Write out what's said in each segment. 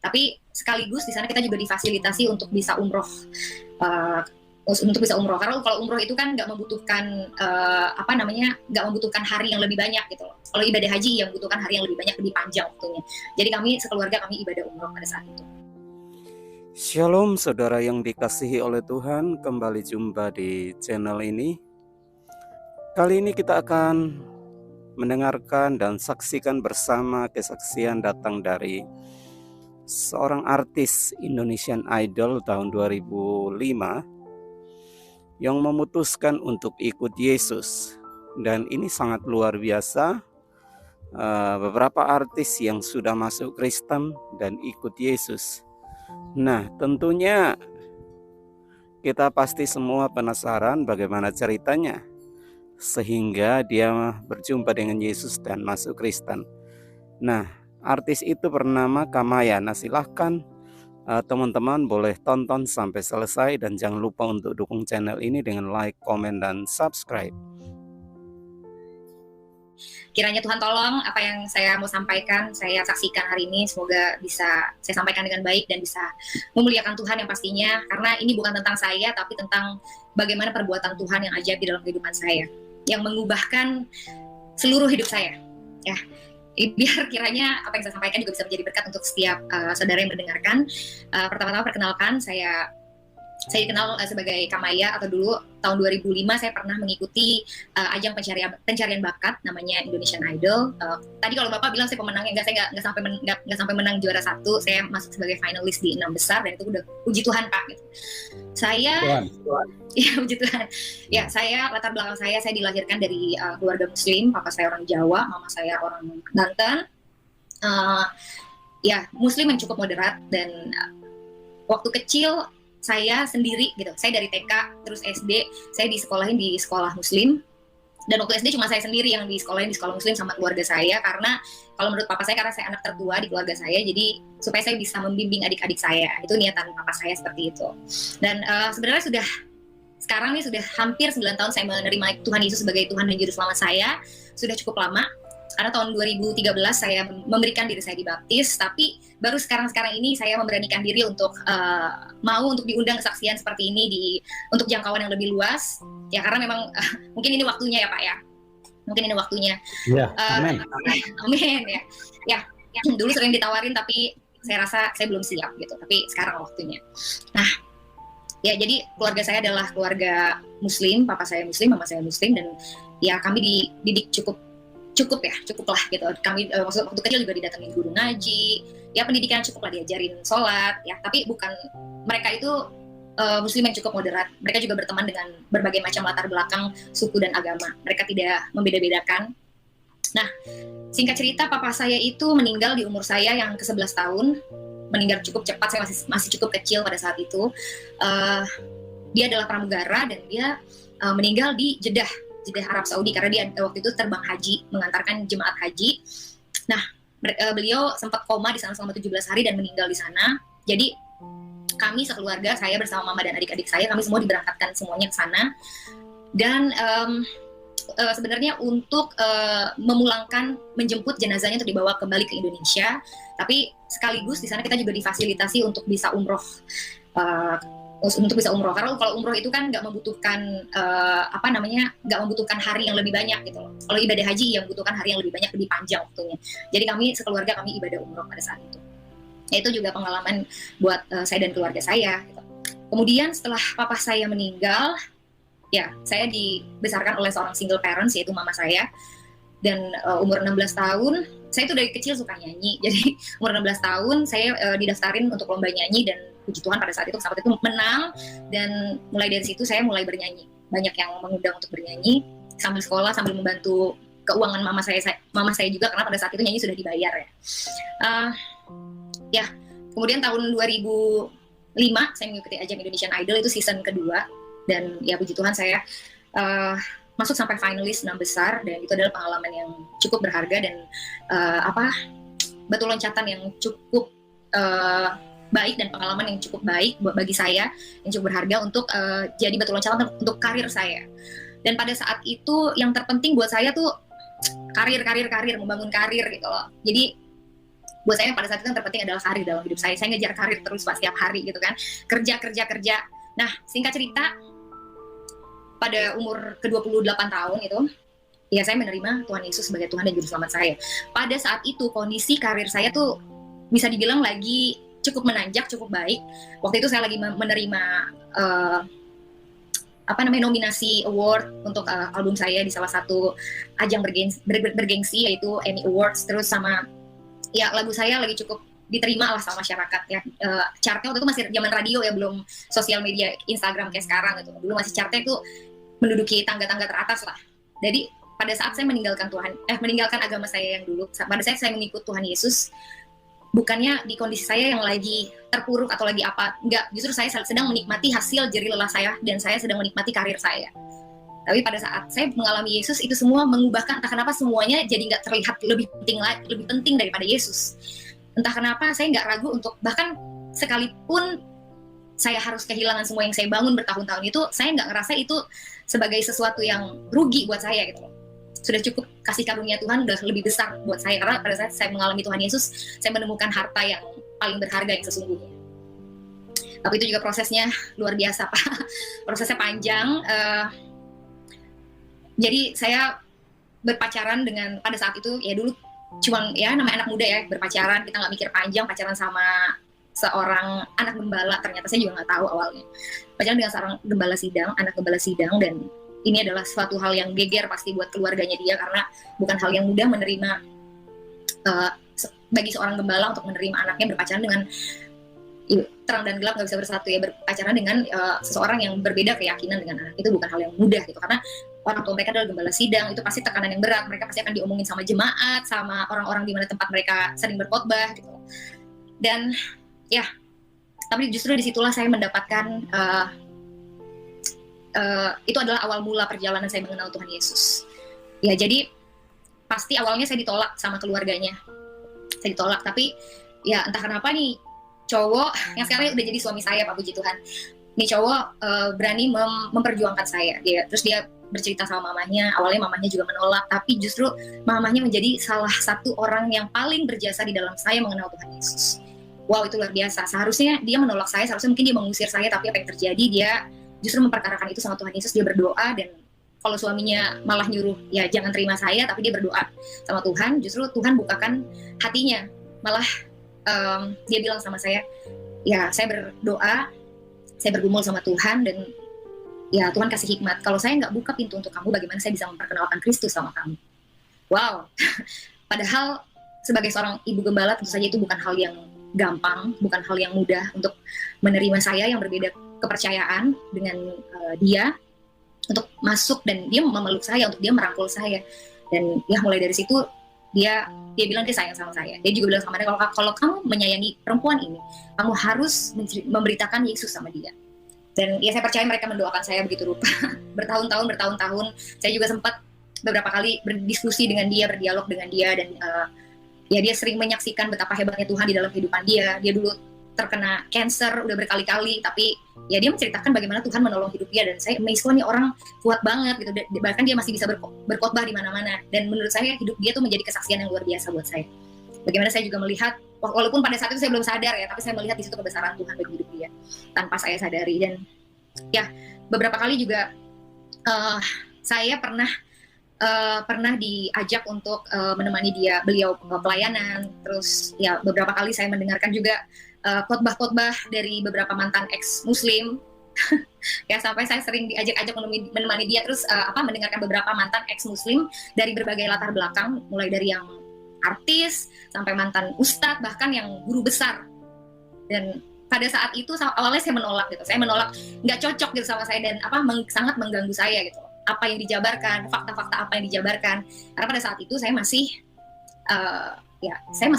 Tapi sekaligus di sana kita juga difasilitasi untuk bisa umroh, karena kalau umroh itu kan nggak membutuhkan nggak membutuhkan hari yang lebih banyak gitu loh. Kalau ibadah haji yang membutuhkan hari yang lebih banyak, lebih panjang waktunya. Jadi kami sekeluarga kami ibadah umroh pada saat itu. Shalom saudara yang dikasihi oleh Tuhan, kembali jumpa di channel ini. Kali ini kita akan mendengarkan dan saksikan bersama kesaksian datang dari seorang artis Indonesian Idol tahun 2005 yang memutuskan untuk ikut Yesus. Dan ini sangat luar biasa. Beberapa artis yang sudah masuk Kristen dan ikut Yesus. Nah, tentunya kita pasti semua penasaran bagaimana ceritanya sehingga dia berjumpa dengan Yesus dan masuk Kristen. Nah, artis itu bernama Kamaya. Nah, silahkan teman-teman boleh tonton sampai selesai dan jangan lupa untuk dukung channel ini dengan like, komen, dan subscribe. Kiranya Tuhan tolong apa yang saya mau sampaikan, saya saksikan hari ini, semoga bisa saya sampaikan dengan baik dan bisa memuliakan Tuhan yang pastinya, karena ini bukan tentang saya, tapi tentang bagaimana perbuatan Tuhan yang ajaib di dalam kehidupan saya, yang mengubahkan seluruh hidup saya. Ya, biar kiranya apa yang saya sampaikan juga bisa menjadi berkat untuk setiap saudara yang mendengarkan. Pertama-tama perkenalkan, saya dikenal sebagai Kamaya, atau dulu tahun 2005 saya pernah mengikuti ajang pencarian bakat namanya Indonesian Idol. Tadi kalau Bapak bilang saya pemenangnya, saya nggak sampai menang juara 1, saya masuk sebagai finalis di 6 besar, dan itu udah puji Tuhan Pak. Gitu. Saya, ya puji Tuhan. Ya, saya latar belakang saya dilahirkan dari keluarga Muslim, papa saya orang Jawa, mama saya orang Banten. Ya, Muslim yang cukup moderat, dan waktu kecil saya sendiri gitu. Saya dari TK terus SD, saya disekolahin di sekolah Muslim. Dan waktu SD cuma saya sendiri yang disekolahin di sekolah Muslim sama keluarga saya, karena kalau menurut papa saya, karena saya anak tertua di keluarga saya, jadi supaya saya bisa membimbing adik-adik saya. Itu niatan papa saya seperti itu. Dan sebenarnya sekarang sudah hampir 9 tahun saya menerima Tuhan Yesus sebagai Tuhan dan Juru Selamat saya. Sudah cukup lama. Karena tahun 2013 saya memberikan diri saya dibaptis, tapi baru sekarang ini saya memberanikan diri untuk mau untuk diundang kesaksian seperti ini untuk jangkauan yang lebih luas. Ya, karena memang mungkin ini waktunya ya Pak ya. Mungkin ini waktunya. Ya, amin. Amin ya. Ya, dulu sering ditawarin tapi saya rasa saya belum siap gitu. Tapi sekarang waktunya. Nah, ya jadi keluarga saya adalah keluarga Muslim, papa saya Muslim, mama saya Muslim, dan ya kami dididik cukup lah gitu. Kami waktu kecil juga didatengin guru ngaji, ya pendidikan cukup lah, diajarin sholat ya, tapi bukan, mereka itu Muslim yang cukup moderat. Mereka juga berteman dengan berbagai macam latar belakang suku dan agama, mereka tidak membeda-bedakan. Nah, singkat cerita, papa saya itu meninggal di umur saya yang ke-11 tahun, meninggal cukup cepat, saya masih cukup kecil pada saat itu. Dia adalah pramugara dan dia meninggal di Jeddah Arab Saudi, karena dia waktu itu terbang haji, mengantarkan jemaat haji. Nah, beliau sempat koma di sana selama 17 hari dan meninggal di sana. Jadi kami sekeluarga, saya bersama mama dan adik-adik saya, kami semua diberangkatkan semuanya ke sana. Dan sebenarnya untuk menjemput jenazahnya untuk dibawa kembali ke Indonesia, tapi sekaligus di sana kita juga difasilitasi untuk bisa umroh. Karena kalau umroh itu kan nggak membutuhkan nggak membutuhkan hari yang lebih banyak gitu loh. Kalau ibadah haji yang membutuhkan hari yang lebih banyak, lebih panjang waktunya. Jadi kami sekeluarga kami ibadah umroh pada saat itu. Ya, itu juga pengalaman buat saya dan keluarga saya gitu. Kemudian setelah papa saya meninggal, ya saya dibesarkan oleh seorang single parents, yaitu mama saya. Dan umur 16 tahun, saya itu dari kecil suka nyanyi. Jadi umur 16 tahun saya didaftarin untuk lomba nyanyi, dan puji Tuhan pada saat itu menang, dan mulai dari situ saya mulai bernyanyi. Banyak yang mengundang untuk bernyanyi sambil sekolah, sambil membantu keuangan mama saya juga, karena pada saat itu nyanyi sudah dibayar ya. Ya, kemudian tahun 2005 saya mengikuti ajang Indonesian Idol, itu season kedua, dan ya puji Tuhan saya masuk sampai finalis 6 besar, dan itu adalah pengalaman yang cukup berharga dan batu loncatan yang cukup baik, dan pengalaman yang cukup baik bagi saya, yang cukup berharga untuk jadi batu loncatan untuk karir saya. Dan pada saat itu yang terpenting buat saya tuh karir, membangun karir gitu loh. Jadi buat saya pada saat itu yang terpenting adalah karir dalam hidup saya. Saya ngejar karir terus Pak setiap hari gitu kan, kerja. Nah singkat cerita, pada umur ke-28 tahun itu, ya saya menerima Tuhan Yesus sebagai Tuhan dan Juru Selamat saya. Pada saat itu kondisi karir saya tuh bisa dibilang lagi cukup menanjak, cukup baik. Waktu itu saya lagi menerima nominasi award untuk album saya di salah satu ajang bergengsi yaitu Emmy Awards. Terus sama ya lagu saya lagi cukup diterima lah sama masyarakat ya. Chartnya waktu itu masih zaman radio ya, belum sosial media Instagram kayak sekarang gitu. Dulu masih chartnya itu menduduki tangga-tangga teratas lah. Jadi pada saat saya meninggalkan agama saya yang dulu, pada saat saya mengikut Tuhan Yesus, bukannya di kondisi saya yang lagi terpuruk atau lagi apa, enggak, justru saya sedang menikmati hasil jerih lelah saya dan saya sedang menikmati karir saya. Tapi pada saat saya mengalami Yesus, itu semua mengubahkan, entah kenapa semuanya jadi nggak terlihat lebih penting daripada Yesus. Entah kenapa saya nggak ragu untuk, bahkan sekalipun saya harus kehilangan semua yang saya bangun bertahun-tahun itu, saya nggak ngerasa itu sebagai sesuatu yang rugi buat saya gitu loh. Sudah cukup kasih karunia Tuhan udah lebih besar buat saya, karena pada saat saya mengalami Tuhan Yesus, saya menemukan harta yang paling berharga yang sesungguhnya. Tapi itu juga prosesnya luar biasa Pak, prosesnya panjang. Jadi saya berpacaran dengan, pada saat itu ya dulu cuma ya namanya anak muda ya, berpacaran, kita nggak mikir panjang, pacaran sama seorang anak gembala. Ternyata saya juga nggak tahu awalnya, pacaran dengan seorang anak gembala sidang, dan ini adalah suatu hal yang geger pasti buat keluarganya dia, karena bukan hal yang mudah menerima bagi seorang gembala untuk menerima anaknya berpacaran dengan terang dan gelap nggak bisa bersatu ya, berpacaran dengan seseorang yang berbeda keyakinan dengan anak, itu bukan hal yang mudah gitu, karena orang tua mereka adalah gembala sidang, itu pasti tekanan yang berat, mereka pasti akan diomongin sama jemaat, sama orang-orang di mana tempat mereka sering berkhotbah gitu. Dan ya, tapi justru disitulah saya mendapatkan itu adalah awal mula perjalanan saya mengenal Tuhan Yesus. Ya jadi pasti awalnya saya ditolak sama keluarganya, saya ditolak, tapi ya entah kenapa nih cowok yang sekarang udah jadi suami saya, Pak puji Tuhan, nih cowok berani memperjuangkan saya. Terus dia bercerita sama mamanya, awalnya mamanya juga menolak, tapi justru mamanya menjadi salah satu orang yang paling berjasa di dalam saya mengenal Tuhan Yesus. Wow, itu luar biasa. Seharusnya dia menolak saya, seharusnya mungkin dia mengusir saya, tapi apa yang terjadi, dia justru memperkarakan itu sama Tuhan Yesus. Dia berdoa, dan kalau suaminya malah nyuruh ya jangan terima saya, tapi dia berdoa sama Tuhan, justru Tuhan bukakan hatinya. Malah dia bilang sama saya, ya saya berdoa, saya bergumul sama Tuhan, dan ya Tuhan kasih hikmat, kalau saya nggak buka pintu untuk kamu, bagaimana saya bisa memperkenalkan Kristus sama kamu. Wow. Padahal sebagai seorang ibu gembala tentu saja itu bukan hal yang gampang, bukan hal yang mudah untuk menerima saya yang berbeda kepercayaan dengan dia, untuk masuk dan dia memeluk saya, untuk dia merangkul saya. Dan ya mulai dari situ dia bilang dia sayang sama saya. Dia juga bilang sama saya, kalau kamu menyayangi perempuan ini, kamu harus memberitakan Yesus sama dia. Dan ya saya percaya mereka mendoakan saya begitu rupa. bertahun-tahun saya juga sempat beberapa kali berdiskusi dengan dia, berdialog dengan dia, dan ya dia sering menyaksikan betapa hebatnya Tuhan di dalam kehidupan dia. Dia dulu terkena cancer udah berkali-kali, tapi ya dia menceritakan bagaimana Tuhan menolong hidup dia, dan saya amazed, nih orang kuat banget gitu, bahkan dia masih bisa berkhotbah di mana-mana. Dan menurut saya hidup dia tuh menjadi kesaksian yang luar biasa buat saya. Bagaimana saya juga melihat, walaupun pada saat itu saya belum sadar ya, tapi saya melihat di situ kebesaran Tuhan bagi hidup dia tanpa saya sadari. Dan ya beberapa kali juga saya pernah diajak untuk menemani beliau pelayanan. Terus ya beberapa kali saya mendengarkan juga khotbah-khotbah dari beberapa mantan ex-muslim. Ya sampai saya sering diajak-ajak menemani dia, terus mendengarkan beberapa mantan ex-muslim dari berbagai latar belakang, mulai dari yang artis sampai mantan ustadz, bahkan yang guru besar. Dan pada saat itu awalnya saya menolak gitu, nggak cocok gitu sama saya, dan sangat mengganggu saya gitu, apa yang dijabarkan, fakta-fakta apa yang dijabarkan. Karena pada saat itu saya masih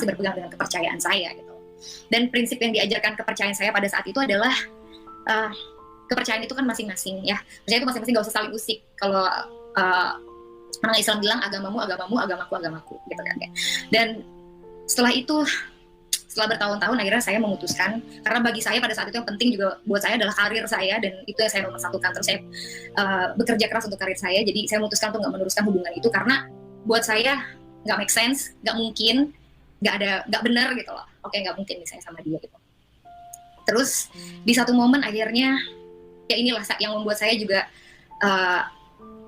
berpegang dengan kepercayaan saya gitu. Dan prinsip yang diajarkan kepercayaan saya pada saat itu adalah kepercayaan itu kan masing-masing ya. Percaya itu masing-masing, gak usah saling usik. Kalau orang Islam bilang agamamu, agamaku gitu kan ya. Dan setelah bertahun-tahun akhirnya saya memutuskan, karena bagi saya pada saat itu yang penting juga buat saya adalah karir saya, dan itu yang saya nomor satukan. Terus saya bekerja keras untuk karir saya, jadi saya memutuskan untuk gak meneruskan hubungan itu, karena buat saya gak make sense, gak mungkin nggak benar gitu loh. Oke, nggak mungkin misalnya sama dia gitu. Terus di satu momen akhirnya ya inilah yang membuat saya juga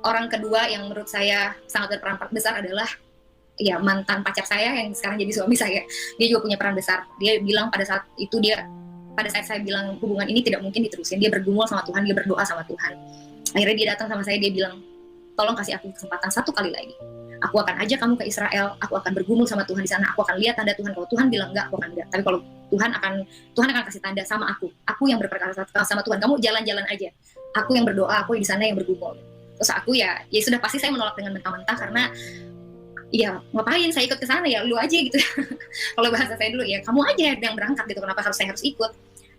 orang kedua yang menurut saya sangat berperan besar adalah ya mantan pacar saya yang sekarang jadi suami saya. Dia juga punya peran besar. Dia bilang pada saat saya bilang hubungan ini tidak mungkin diterusin, dia bergumul sama Tuhan, dia berdoa sama Tuhan. Akhirnya dia datang sama saya, dia bilang, tolong kasih aku kesempatan satu kali lagi. Aku akan ajak kamu ke Israel, aku akan bergumul sama Tuhan di sana, aku akan lihat tanda Tuhan. Kalau Tuhan bilang enggak, aku akan enggak. Tapi kalau Tuhan akan kasih tanda sama aku yang berperkara sama Tuhan. Kamu jalan-jalan aja. Aku yang berdoa, aku di sana yang bergumul. Terus aku ya sudah pasti saya menolak dengan mentah-mentah karena ya ngapain saya ikut ke sana, ya lu aja gitu. Kalau bahasa saya dulu ya kamu aja yang berangkat gitu, kenapa saya harus ikut.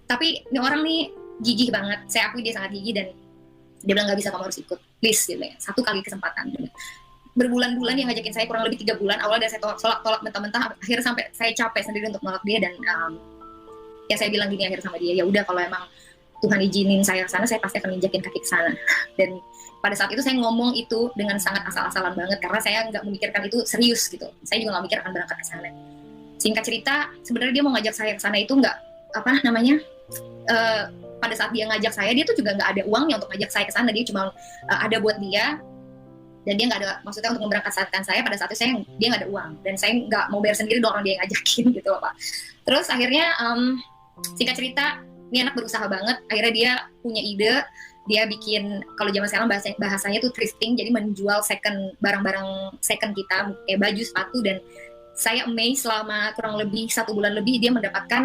Tapi ini orang nih gigih banget, saya akui dia sangat gigih dan dia bilang nggak bisa, kamu harus ikut, please gitu ya, satu kali kesempatan. Berbulan-bulan yang ngajakin saya, kurang lebih 3 bulan, awalnya saya tolak mentah-mentah, akhirnya sampai saya capek sendiri untuk nolak dia. Dan ya saya bilang gini akhir sama dia, ya udah kalau emang Tuhan izinin saya ke sana, saya pasti akan injakin kaki ke sana. Dan pada saat itu saya ngomong itu dengan sangat asal-asalan banget karena saya nggak memikirkan itu serius gitu. Saya juga nggak mikir akan berangkat ke sana. Singkat cerita, sebenarnya dia mau ngajak saya ke sana itu nggak pada saat dia ngajak saya, dia tuh juga nggak ada uangnya untuk ngajak saya ke sana. Dia cuma ada buat dia, dan dia nggak ada maksudnya untuk memberangkatkan saya. Pada saat itu dia nggak ada uang dan saya nggak mau bayar sendiri, orang dia yang ngajakin gitu loh Pak. Terus akhirnya singkat cerita, ini anak berusaha banget. Akhirnya dia punya ide, dia bikin, kalau zaman sekarang bahasanya tuh thrifting, jadi menjual barang-barang second kita, kayak baju, sepatu. Dan saya amazed, selama kurang lebih 1 bulan lebih dia mendapatkan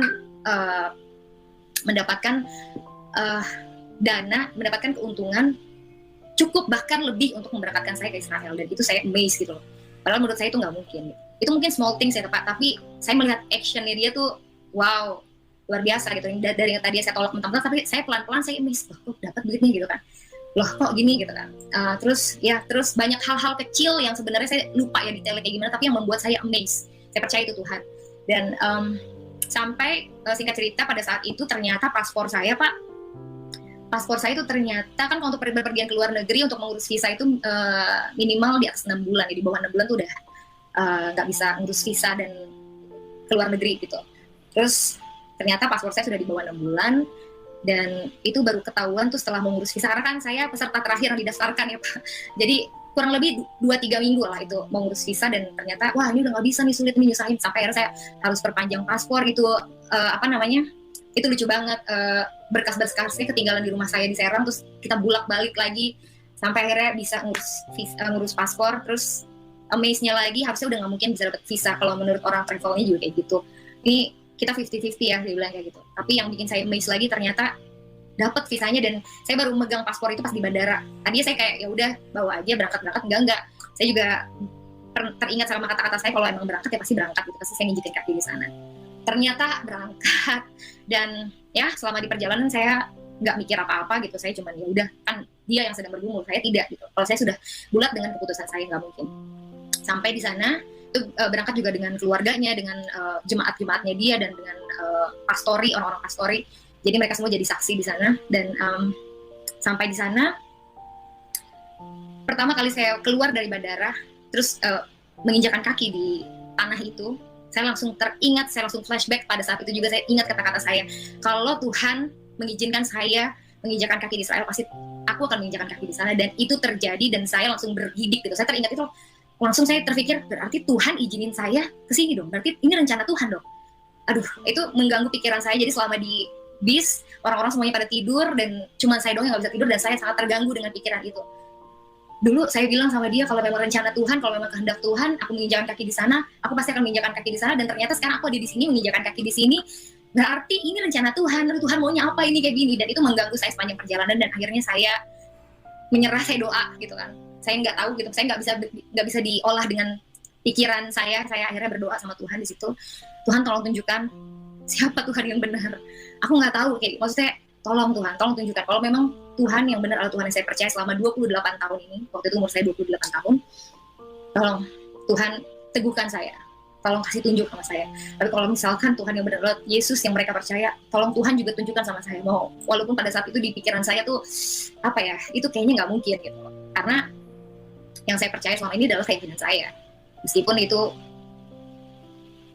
dana, mendapatkan keuntungan cukup bahkan lebih untuk memberangkatkan saya ke Israel. Dan itu saya amazed gitu loh. Padahal menurut saya itu nggak mungkin. Itu mungkin small things ya Pak, tapi saya melihat actionnya dia tuh wow, luar biasa gitu. Dari yang tadi saya tolak mentah-mentah, tapi saya pelan-pelan saya amazed, loh kok dapat duitnya gitu kan, loh kok gini gitu kan. Terus banyak hal-hal kecil yang sebenarnya saya lupa ya detailnya kayak gimana, tapi yang membuat saya amazed. Saya percaya itu Tuhan. Dan sampai singkat cerita, pada saat itu ternyata paspor saya itu ternyata kan kalau untuk pergian ke luar negeri untuk mengurus visa itu minimal di atas 6 bulan. Jadi di bawah 6 bulan tuh udah nggak bisa ngurus visa dan ke luar negeri gitu. Terus ternyata paspor saya sudah di bawah 6 bulan, dan itu baru ketahuan tuh setelah mengurus visa, karena kan saya peserta terakhir yang didaftarkan ya Pak. Jadi kurang lebih 2-3 minggu lah itu mengurus visa, dan ternyata wah ini udah nggak bisa nih, sulit nih, nyusahin. Sampai akhirnya saya harus perpanjang paspor. Itu itu lucu banget, berkas-berkasnya ketinggalan di rumah saya di Serang, terus kita bulak-balik lagi sampai akhirnya bisa ngurus paspor. Terus amaze-nya lagi, harusnya udah nggak mungkin bisa dapat visa kalau menurut orang travelnya juga kayak gitu. Ini kita 50-50 ya, dia bilang kayak gitu. Tapi yang bikin saya amazed lagi, ternyata dapat visanya, dan saya baru megang paspor itu pas di bandara. Tadinya saya kayak ya udah bawa aja, berangkat enggak. Saya juga teringat sama kata-kata saya, kalau emang berangkat ya pasti berangkat gitu, pasti saya nginjekin kaki di sana. Ternyata berangkat, dan ya selama di perjalanan saya nggak mikir apa-apa gitu. Saya cuman ya udah, kan dia yang sedang bergumul, saya tidak gitu. Kalau saya sudah bulat dengan keputusan saya, nggak mungkin. Sampai di sana itu berangkat juga dengan keluarganya, dengan jemaat-jemaatnya dia, dan dengan orang-orang pastori. Jadi mereka semua jadi saksi di sana. Dan sampai di sana, pertama kali saya keluar dari bandara, terus menginjakan kaki di tanah itu, saya langsung teringat, saya langsung flashback. Pada saat itu juga saya ingat kata-kata saya, kalau Tuhan mengizinkan saya menginjakan kaki di Israel, pasti aku akan menginjakan kaki di sana. Dan itu terjadi, dan saya langsung bergidik gitu. Saya teringat itu, langsung saya terpikir, berarti Tuhan izinin saya kesini dong, berarti ini rencana Tuhan dong. Aduh, itu mengganggu pikiran saya. Jadi selama di bis, orang-orang semuanya pada tidur, dan cuma saya doang yang gak bisa tidur, dan saya sangat terganggu dengan pikiran itu. Dulu saya bilang sama dia, kalau memang rencana Tuhan, kalau memang kehendak Tuhan, aku menginjakan kaki di sana, aku pasti akan menginjakan kaki di sana. Dan ternyata sekarang aku ada di sini menginjakan kaki di sini, berarti ini rencana Tuhan. Lalu Tuhan maunya apa ini kayak gini? Dan itu mengganggu saya sepanjang perjalanan, dan akhirnya saya menyerah, saya doa gitu kan. Saya nggak tahu gitu, saya nggak bisa diolah dengan pikiran saya. Saya akhirnya berdoa sama Tuhan di situ. Tuhan, tolong tunjukkan siapa Tuhan yang benar. Aku nggak tahu, kayak maksudnya tolong Tuhan, tolong tunjukkan kalau memang Tuhan yang benar adalah Tuhan yang saya percaya selama 28 tahun ini. Waktu itu umur saya 28 tahun. Tolong Tuhan teguhkan saya, tolong kasih tunjuk sama saya. Tapi kalau misalkan Tuhan yang benar adalah Yesus yang mereka percaya, tolong Tuhan juga tunjukkan sama saya. Mau walaupun pada saat itu di pikiran saya tuh itu kayaknya nggak mungkin gitu. Karena yang saya percaya selama ini adalah keyakinan saya. Meskipun itu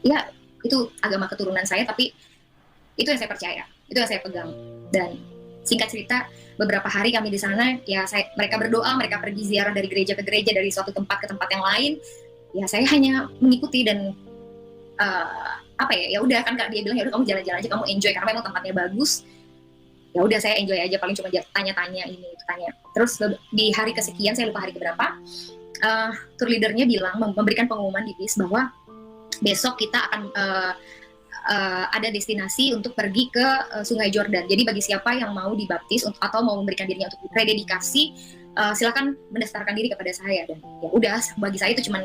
ya itu agama keturunan saya, tapi itu yang saya percaya, itu yang saya pegang. Dan singkat cerita, beberapa hari kami di sana, ya mereka berdoa, mereka pergi ziarah dari gereja ke gereja, dari suatu tempat ke tempat yang lain. Ya saya hanya mengikuti dan apa ya udah kan dia bilang ya udah kamu jalan-jalan aja, kamu enjoy karena memang tempatnya bagus. Ya udah saya enjoy aja, paling cuma tanya-tanya ini itu tanya. Terus di hari kesekian, saya lupa hari keberapa, tour leadernya bilang, memberikan pengumuman di bis bahwa besok kita akan ada destinasi untuk pergi ke Sungai Jordan. Jadi bagi siapa yang mau dibaptis atau mau memberikan dirinya untuk rededikasi, silakan mendaftarkan diri kepada saya. Dan ya udah, bagi saya itu cuma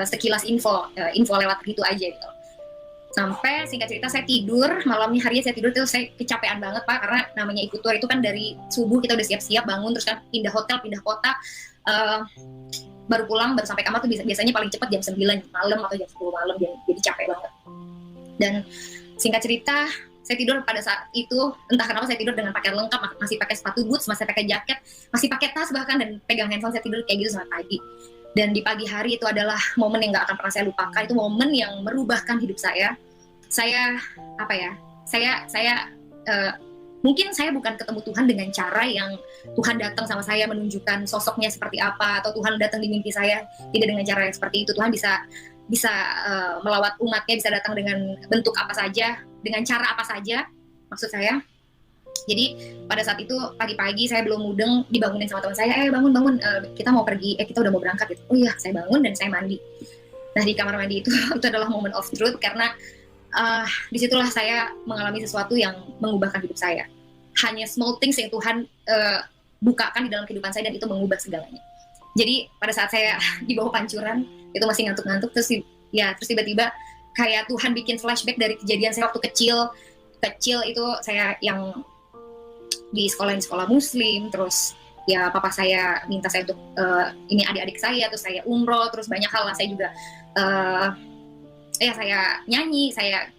sekilas info lewat gitu aja gitu. Sampai singkat cerita saya tidur, malamnya harinya saya tidur itu saya kecapean banget Pak, karena namanya ikut tour itu kan dari subuh kita udah siap-siap bangun, terus kan pindah hotel, pindah kota, baru pulang, baru sampai kamar tuh biasanya paling cepat jam 9 malam atau jam 10 malam, jadi capek banget. Dan singkat cerita, saya tidur pada saat itu, entah kenapa saya tidur dengan pakaian lengkap, masih pakai sepatu boots, masih pakai jaket, masih pakai tas bahkan, dan pegang handphone, saya tidur kayak gitu sampai pagi. Dan di pagi hari itu adalah momen yang gak akan pernah saya lupakan, itu momen yang merubahkan hidup saya. Mungkin saya bukan ketemu Tuhan dengan cara yang Tuhan datang sama saya menunjukkan sosoknya seperti apa, atau Tuhan datang di mimpi saya tidak dengan cara yang seperti itu. Tuhan bisa melawat umatnya, bisa datang dengan bentuk apa saja, dengan cara apa saja, maksud saya. Jadi pada saat itu pagi-pagi saya belum mudeng, dibangunin sama teman saya, bangun, kita mau pergi, kita udah mau berangkat gitu. Oh iya, saya bangun dan saya mandi. Nah di kamar mandi itu adalah moment of truth, karena disitulah saya mengalami sesuatu yang mengubahkan hidup saya. Hanya small things yang Tuhan bukakan di dalam kehidupan saya, dan itu mengubah segalanya. Jadi pada saat saya di bawah pancuran, itu masih ngantuk-ngantuk, terus tiba-tiba kayak Tuhan bikin flashback dari kejadian saya waktu kecil itu, saya yang di sekolah muslim, terus ya papa saya minta saya untuk ini adik-adik saya, terus saya umroh, terus banyak hal lah. Saya juga saya nyanyi, saya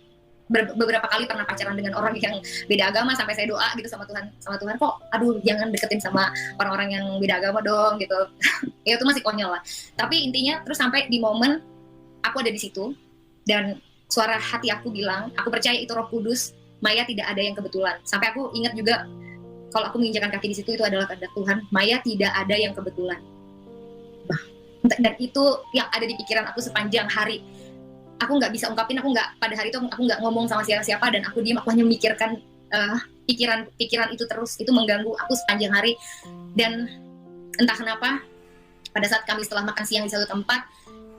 beberapa kali pernah pacaran dengan orang yang beda agama, sampai saya doa gitu sama Tuhan, kok aduh jangan deketin sama orang-orang yang beda agama dong gitu. Ya itu masih konyol lah, tapi intinya terus sampai di momen aku ada di situ, dan suara hati aku bilang, aku percaya itu Roh Kudus, Maya tidak ada yang kebetulan. Sampai aku ingat juga, kalau aku menginjakan kaki di situ, itu adalah kehendak Tuhan. Maya tidak ada yang kebetulan. Dan itu yang ada di pikiran aku sepanjang hari. Aku nggak bisa ungkapin, pada hari itu aku nggak ngomong sama siapa-siapa, dan aku diam, aku hanya memikirkan pikiran itu terus. Itu mengganggu aku sepanjang hari. Dan entah kenapa, pada saat kami setelah makan siang di satu tempat,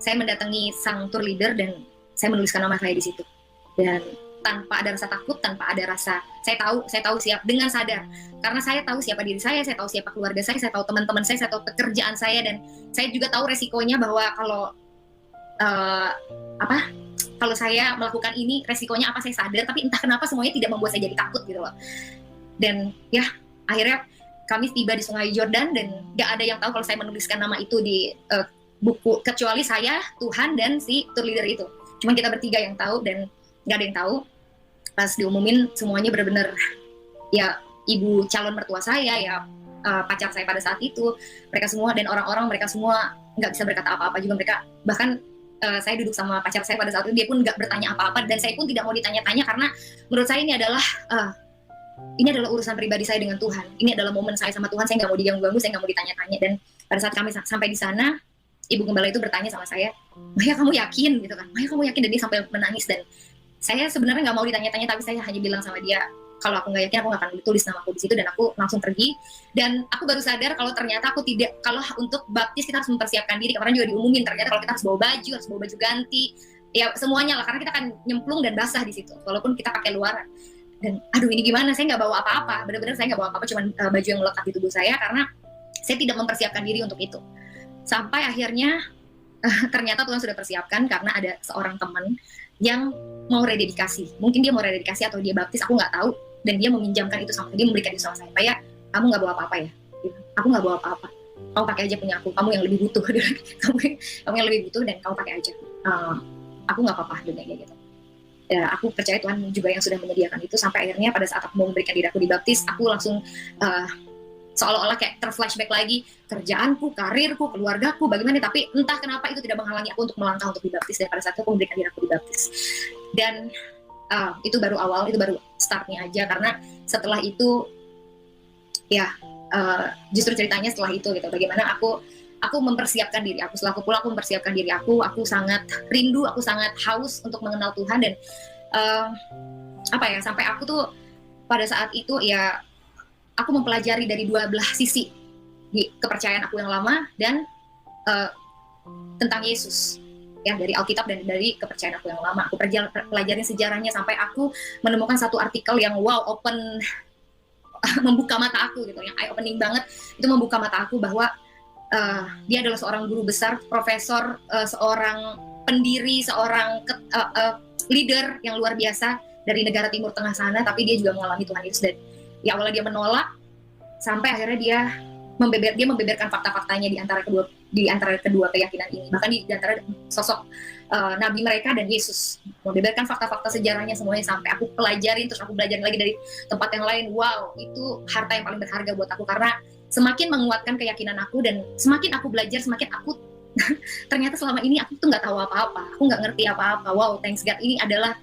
saya mendatangi sang tour leader dan saya menuliskan nama saya di situ. Dan tanpa ada rasa takut, tanpa ada rasa, saya tahu siap, dengan sadar, karena saya tahu siapa diri saya tahu siapa keluarga saya tahu teman-teman saya tahu pekerjaan saya, dan saya juga tahu resikonya bahwa kalau saya melakukan ini resikonya apa, saya sadar, tapi entah kenapa semuanya tidak membuat saya jadi takut gitu loh. Dan ya akhirnya kami tiba di Sungai Jordan, dan gak ada yang tahu kalau saya menuliskan nama itu di buku, kecuali saya, Tuhan, dan si tour leader itu. Cuma kita bertiga yang tahu, dan gak ada yang tahu. Pas diumumin semuanya benar-benar, ya ibu calon mertua saya, ya pacar saya pada saat itu, mereka semua, dan orang-orang mereka semua nggak bisa berkata apa-apa juga. Mereka bahkan saya duduk sama pacar saya pada saat itu, dia pun nggak bertanya apa-apa, dan saya pun tidak mau ditanya-tanya, karena menurut saya ini adalah urusan pribadi saya dengan Tuhan. Ini adalah momen saya sama Tuhan, saya nggak mau diganggu-ganggu, saya nggak mau ditanya-tanya. Dan pada saat kami sampai di sana, ibu gembala itu bertanya sama saya, Maya kamu yakin gitu kan? Maya kamu yakin? Dan dia sampai menangis, dan saya sebenarnya nggak mau ditanya-tanya, tapi saya hanya bilang sama dia, kalau aku nggak yakin aku nggak akan tulis nama aku di situ, dan aku langsung pergi. Dan aku baru sadar kalau ternyata aku tidak, kalau untuk baptis kita harus mempersiapkan diri, karena juga diumumin ternyata kalau kita harus bawa baju ganti, ya semuanya lah, karena kita akan nyemplung dan basah di situ, walaupun kita pakai luaran. Dan aduh ini gimana, saya nggak bawa apa-apa, benar-benar saya nggak bawa apa-apa, cuma baju yang melekat di tubuh saya, karena saya tidak mempersiapkan diri untuk itu. Sampai akhirnya ternyata Tuhan sudah persiapkan, karena ada seorang teman yang mau rededikasi. Mungkin dia mau rededikasi atau dia baptis, aku nggak tahu. Dan dia meminjamkan itu sama, dia memberikan itu sama saya. Kayak, kamu nggak bawa apa-apa ya? Aku nggak bawa apa-apa. Kamu pakai aja punya aku. Kamu yang lebih butuh. kamu yang lebih butuh, dan kamu pakai aja. Aku nggak apa-apa, dunia gitu. Ya, aku percaya Tuhan juga yang sudah menyediakan itu. Sampai akhirnya pada saat aku mau memberikan diri aku dibaptis, aku langsung seolah-olah kayak terflashback lagi kerjaanku, karirku, keluargaku, bagaimana, tapi entah kenapa itu tidak menghalangi aku untuk melangkah untuk dibaptis, dan pada saat itu aku memberikan diri aku dibaptis. Dan itu baru awal, itu baru startnya aja, karena setelah itu ya justru ceritanya setelah itu gitu, bagaimana aku mempersiapkan diri aku, setelah aku pulang aku mempersiapkan diri aku sangat rindu, aku sangat haus untuk mengenal Tuhan, dan sampai aku tuh pada saat itu ya aku mempelajari dari dua belah sisi di kepercayaan aku yang lama dan tentang Yesus, ya, dari Alkitab dan dari kepercayaan aku yang lama. Aku pelajarin sejarahnya sampai aku menemukan satu artikel yang membuka mata aku gitu, yang eye opening banget. Itu membuka mata aku bahwa dia adalah seorang guru besar, profesor, seorang pendiri, seorang leader yang luar biasa dari negara Timur Tengah sana, tapi dia juga mengalami Tuhan Yesus, dan ya awalnya dia menolak sampai akhirnya dia membeberkan fakta-faktanya di antara kedua keyakinan ini, bahkan di antara sosok nabi mereka dan Yesus, membeberkan fakta-fakta sejarahnya semuanya, sampai aku pelajarin, terus aku belajar lagi dari tempat yang lain. Wow, itu harta yang paling berharga buat aku, karena semakin menguatkan keyakinan aku, dan semakin aku belajar, semakin aku ternyata selama ini aku tuh nggak tahu apa-apa, aku nggak ngerti apa-apa. Wow, thanks God, ini adalah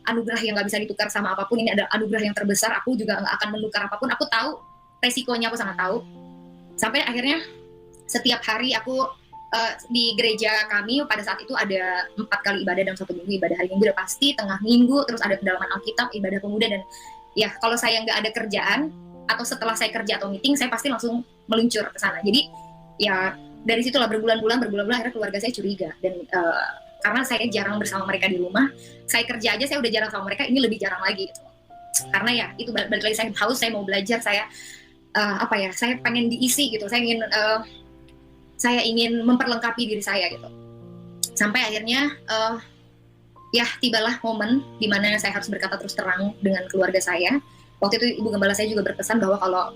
anugerah yang nggak bisa ditukar sama apapun. Ini adalah anugerah yang terbesar. Aku juga nggak akan menukar apapun. Aku tahu resikonya, aku sangat tahu. Sampai akhirnya setiap hari aku di gereja kami pada saat itu ada 4 kali ibadah dalam satu minggu. Ibadah hari Minggu udah pasti, tengah minggu, terus ada pendalaman Alkitab, ibadah pemuda, dan ya kalau saya nggak ada kerjaan atau setelah saya kerja atau meeting, saya pasti langsung meluncur ke sana. Jadi ya dari situlah berbulan-bulan akhirnya keluarga saya curiga, dan karena saya jarang bersama mereka di rumah. Saya kerja aja saya udah jarang sama mereka, ini lebih jarang lagi gitu. Karena ya itu balik lagi, saya haus, saya mau belajar, saya saya pengen diisi gitu, saya ingin memperlengkapi diri saya gitu. Sampai akhirnya tibalah momen di mana saya harus berkata terus terang dengan keluarga saya. Waktu itu Ibu Gembala saya juga berpesan bahwa kalau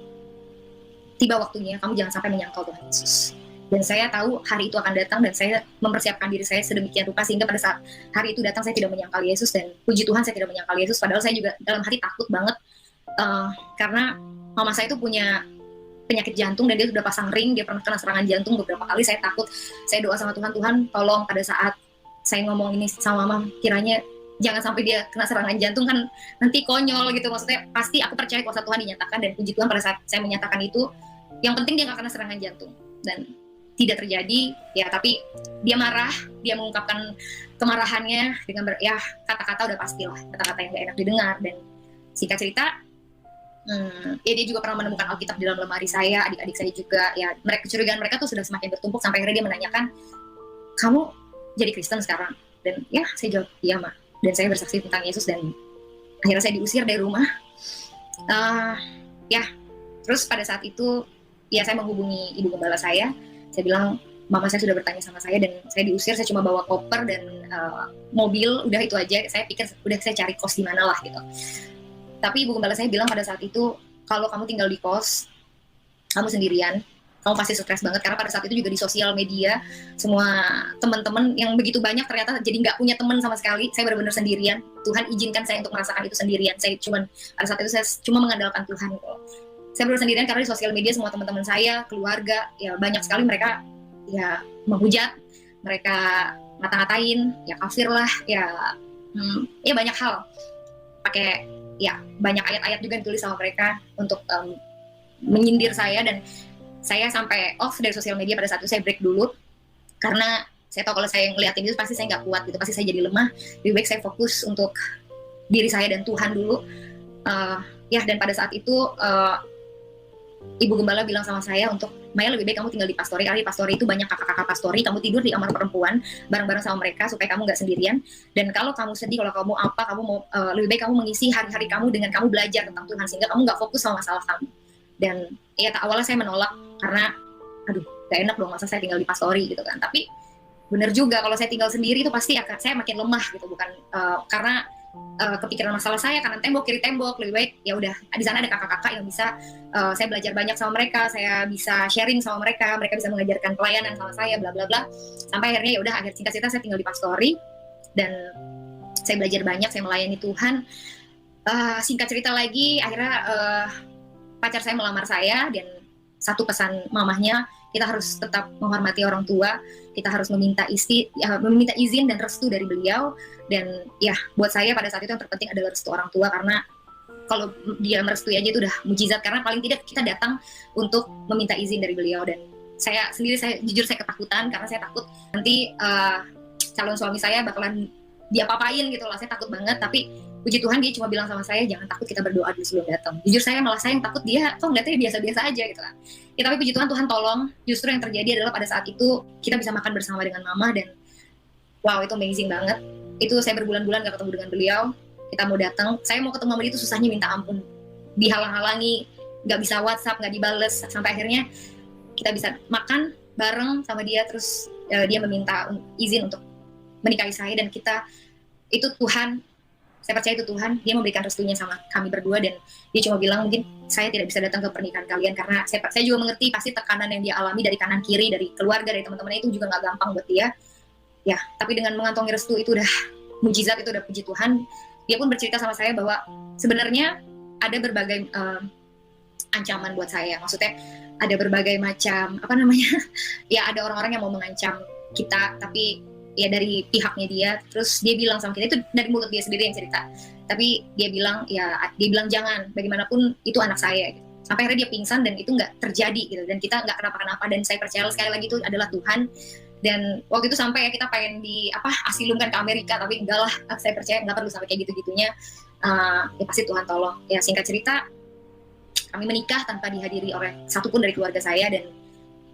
tiba waktunya, kamu jangan sampai menyangkal Tuhan Yesus. Dan saya tahu hari itu akan datang, dan saya mempersiapkan diri saya sedemikian rupa sehingga pada saat hari itu datang saya tidak menyangkal Yesus, dan puji Tuhan saya tidak menyangkal Yesus. Padahal saya juga dalam hati takut banget karena mama saya itu punya penyakit jantung, dan dia sudah pasang ring, dia pernah kena serangan jantung beberapa kali. Saya takut, saya doa sama Tuhan tolong pada saat saya ngomong ini sama mama, kiranya jangan sampai dia kena serangan jantung, kan nanti konyol gitu. Maksudnya pasti aku percaya kuasa Tuhan dinyatakan, dan puji Tuhan pada saat saya menyatakan itu, yang penting dia gak kena serangan jantung, dan tidak terjadi ya. Tapi dia marah, dia mengungkapkan kemarahannya dengan kata-kata udah pastilah, kata-kata yang gak enak didengar. Dan singkat cerita, dia juga pernah menemukan Alkitab di dalam lemari saya, adik-adik saya juga. Ya, kecurigaan mereka tuh sudah semakin bertumpuk, sampai akhirnya dia menanyakan, kamu jadi Kristen sekarang? Dan ya saya jawab iya, Ma. Dan saya bersaksi tentang Yesus, dan akhirnya saya diusir dari rumah. Terus pada saat itu ya saya menghubungi Ibu Gembala saya bilang, mama saya sudah bertanya sama saya dan saya diusir, saya cuma bawa koper dan mobil, udah itu aja. Saya pikir udah saya cari kos di mana lah gitu. Tapi Ibu Gembala saya bilang pada saat itu, kalau kamu tinggal di kos, kamu sendirian, kamu pasti stres banget, karena pada saat itu juga di sosial media semua teman-teman yang begitu banyak ternyata jadi nggak punya teman sama sekali. Saya benar-benar sendirian. Tuhan izinkan saya untuk merasakan itu sendirian. Pada saat itu saya cuma mengandalkan Tuhan gitu. Saya benar sendirian karena di sosial media semua teman-teman saya, keluarga, ya banyak sekali mereka ya menghujat, mereka ngata-ngatain, ya kafir lah, ya banyak hal. Pakai ya banyak ayat-ayat juga ditulis sama mereka untuk menyindir saya, dan saya sampai off dari sosial media pada saat itu. Saya break dulu karena saya tahu kalau saya ngeliatin itu pasti saya nggak kuat gitu, pasti saya jadi lemah. Lebih baik saya fokus untuk diri saya dan Tuhan dulu. Dan pada saat itu Ibu Gembala bilang sama saya untuk, Maya lebih baik kamu tinggal di pastori, karena di pastori itu banyak kakak-kakak pastori, kamu tidur di kamar perempuan bareng-bareng sama mereka supaya kamu nggak sendirian. Dan kalau kamu sedih, kalau kamu kamu mau lebih baik kamu mengisi hari-hari kamu dengan kamu belajar tentang Tuhan, sehingga kamu nggak fokus sama masalah kamu. Dan ya awalnya saya menolak karena gak enak dong masa saya tinggal di pastori gitu kan. Tapi bener juga kalau saya tinggal sendiri itu pasti akan saya makin lemah gitu, bukan karena kepikiran masalah saya kanan tembok kiri tembok. Lebih baik ya udah di sana ada kakak-kakak yang bisa saya belajar banyak sama mereka, saya bisa sharing sama mereka bisa mengajarkan pelayanan sama saya, bla bla bla. Sampai akhirnya ya udah, singkat cerita saya tinggal di pastori dan saya belajar banyak, saya melayani Tuhan. Singkat cerita lagi, akhirnya pacar saya melamar saya, dan satu pesan mamahnya, kita harus tetap menghormati orang tua, kita harus meminta izin dan restu dari beliau. Dan ya buat saya pada saat itu yang terpenting adalah restu orang tua, karena kalau dia merestui aja itu udah mujizat, karena paling tidak kita datang untuk meminta izin dari beliau. Dan saya sendiri, jujur saya ketakutan, karena saya takut nanti calon suami saya bakalan dia papain gitu lah. Saya takut banget, tapi puji Tuhan dia cuma bilang sama saya, jangan takut, kita berdoa dulu sebelum datang. Jujur saya malah saya yang takut, dia kok ngeliatnya biasa-biasa aja gitu kan. Ya tapi puji Tuhan, Tuhan tolong. Justru yang terjadi adalah pada saat itu kita bisa makan bersama dengan mama, dan wow, itu amazing banget. Itu saya berbulan-bulan gak ketemu dengan beliau. Kita mau datang, saya mau ketemu sama dia itu susahnya minta ampun, dihalang-halangi, gak bisa WhatsApp, gak dibales, sampai akhirnya kita bisa makan bareng sama dia. Terus dia meminta izin untuk menikahi saya, dan kita, itu Tuhan, saya percaya itu Tuhan, dia memberikan restunya sama kami berdua. Dan dia cuma bilang, mungkin saya tidak bisa datang ke pernikahan kalian karena saya juga mengerti pasti tekanan yang dia alami dari kanan kiri, dari keluarga, dari teman-temannya, itu juga gak gampang buat dia ya. Tapi dengan mengantongi restu itu udah mujizat, itu udah puji Tuhan. Dia pun bercerita sama saya bahwa sebenarnya ada berbagai ancaman buat saya. Maksudnya ada berbagai macam ya ada orang-orang yang mau mengancam kita, tapi ya dari pihaknya dia. Terus dia bilang sama kita, itu dari mulut dia sendiri yang cerita, tapi dia bilang jangan, bagaimanapun itu anak saya gitu. Sampai akhirnya dia pingsan dan itu nggak terjadi gitu, dan kita nggak kenapa-kenapa. Dan saya percaya sekali lagi itu adalah Tuhan. Dan waktu itu sampai ya kita pengen asilumkan ke Amerika, tapi enggak lah, saya percaya nggak perlu sampai kayak gitu-gitunya. Ya pasti Tuhan tolong. Ya singkat cerita, kami menikah tanpa dihadiri oleh satupun dari keluarga saya. Dan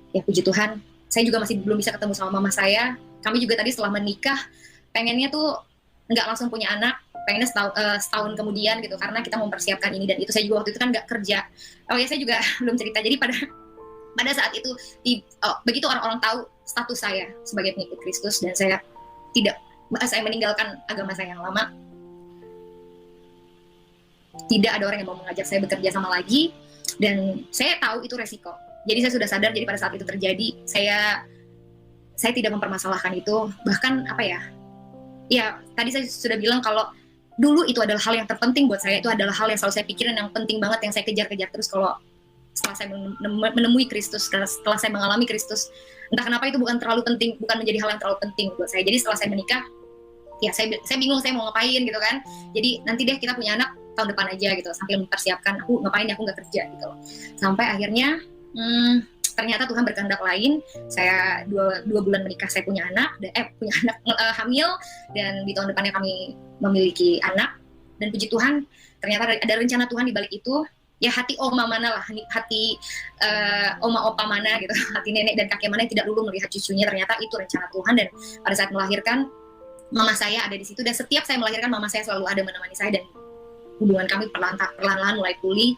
ya puji Tuhan, saya juga masih belum bisa ketemu sama mama saya. Kami juga tadi setelah menikah pengennya tuh nggak langsung punya anak, pengennya setahun kemudian gitu, karena kita mempersiapkan ini. Dan itu saya juga waktu itu kan nggak kerja. Oh ya, saya juga belum cerita. Jadi pada saat itu begitu orang-orang tahu status saya sebagai pengikut Kristus, dan saya meninggalkan agama saya yang lama, tidak ada orang yang mau mengajak saya bekerja sama lagi. Dan saya tahu itu resiko, jadi saya sudah sadar. Jadi pada saat itu terjadi, saya tidak mempermasalahkan itu. Bahkan ya tadi saya sudah bilang kalau dulu itu adalah hal yang terpenting buat saya, itu adalah hal yang selalu saya pikirin, yang penting banget, yang saya kejar-kejar terus. Kalau setelah saya menemui Kristus, setelah saya mengalami Kristus, entah kenapa itu bukan terlalu penting, bukan menjadi hal yang terlalu penting buat saya. Jadi setelah saya menikah, ya saya bingung saya mau ngapain gitu kan. Jadi nanti deh kita punya anak tahun depan aja gitu, sambil mempersiapkan aku ngapain, aku nggak kerja gitu loh. Sampai akhirnya ternyata Tuhan berkehendak lain. Saya dua bulan menikah, saya punya anak hamil, dan di tahun depannya kami memiliki anak. Dan puji Tuhan, ternyata ada rencana Tuhan di balik itu. Ya hati oma mana lah, hati oma opa mana gitu, hati nenek dan kakek mana yang tidak dulu melihat cucunya, ternyata itu rencana Tuhan. Dan pada saat melahirkan, mama saya ada di situ, dan setiap saya melahirkan mama saya selalu ada menemani saya, dan hubungan kami perlahan-lahan mulai pulih.